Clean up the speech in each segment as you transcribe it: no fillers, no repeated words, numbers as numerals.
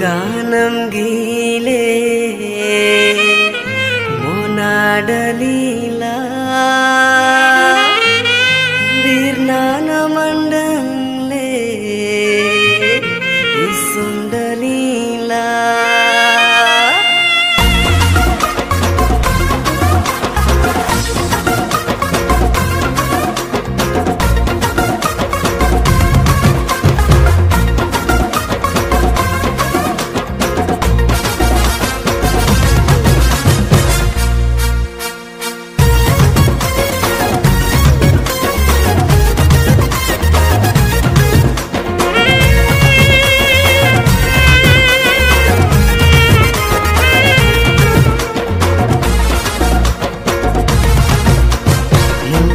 गानम गीले मोनाडलीला बीरनान मंडले इसुंडलीला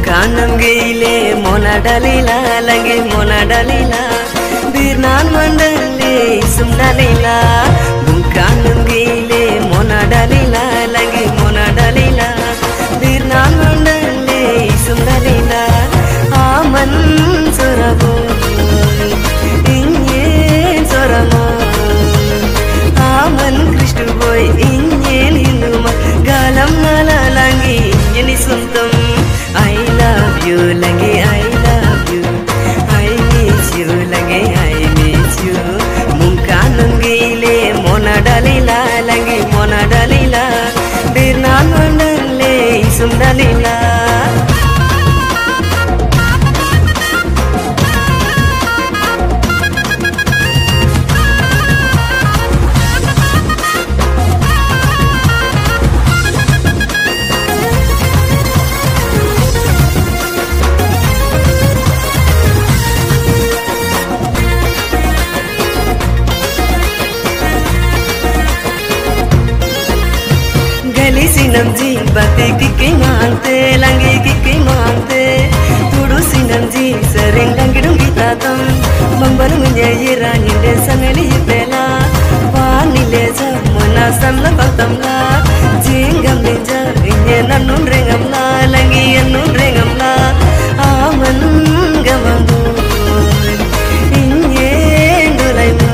गानम गीले मोनाडलीला लगे मोनाडलीला बीरनान मंडले सुमडलीला गानम गीले मोनाडलीला लगे मोनाडलीला बीरनान मंडले सुमडलीला आमन सोरबो इंगे सोरमो आमन कृष्ण बोय इंगे हिंदुमा गालम नाला लंगी इंगे सुंतम I love you, lange I love you. I miss you, lange I miss you. Mungkanam gile monadalila, lange monadalila. Birnan mandale sumdalila. Sinam ji bate kike maante lange kike maante tudu sinam ji sering langidum kita tam mambal menyayira ninde sangali pela vanile ja mana samla baktamla jingam leja inye nannun rengamla langi annun rengamla aman gamangu inye ndulaima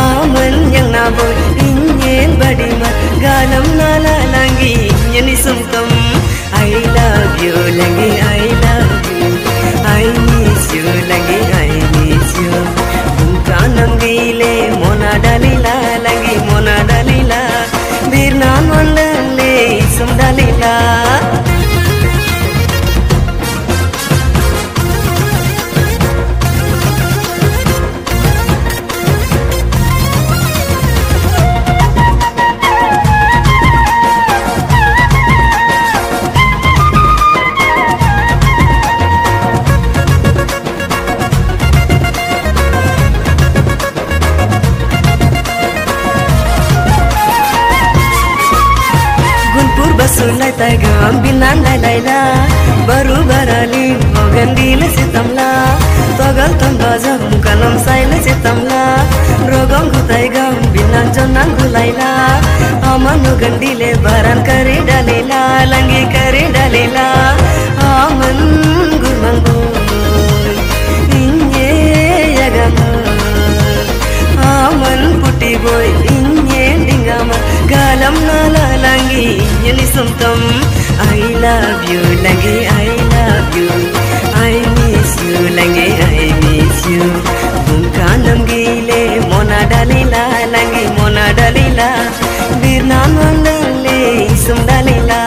aman yang nabo inye badima galam nala langi yani sumtam I love you langi I love you I miss you langi I miss you ganam gile monadalila langi monadalila birnan mandale sumdalila Sulai tagam binan laila baru barali mogandile sitamla togal tambazam kanam saile sitamla rogam gutaigam binan jonan gulaila amanu gandile baran kare dalila langi kare dalila aman gurmango inye yagama aman putti boy inye dingama galam nala langi yani sumtam I love you langi I love you I miss you langi I miss you ganam gile monadalila langi monadalila birnan mandale sumdalila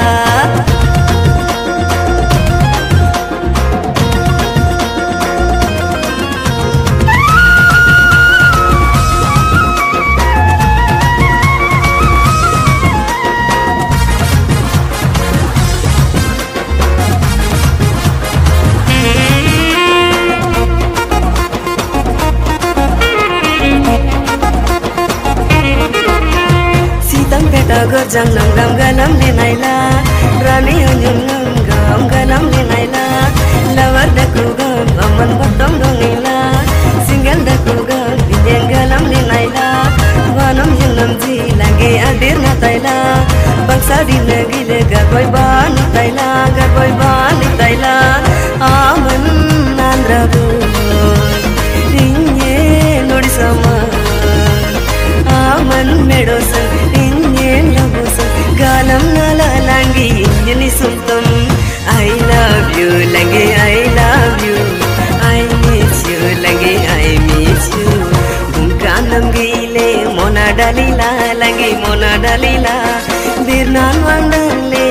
Gojang nangam galam ni naila rani anyam nangam galam ni naila lawar daku gam aman bottom dongila single daku gam injeng galam ni naila wanam yenam ji lagi adir na taila bangsa di nagile garboy bani taila aman nandrabu inye nodi sama I miss you. Bungkanam gile mona dalila lagi mona dalila birnan wandale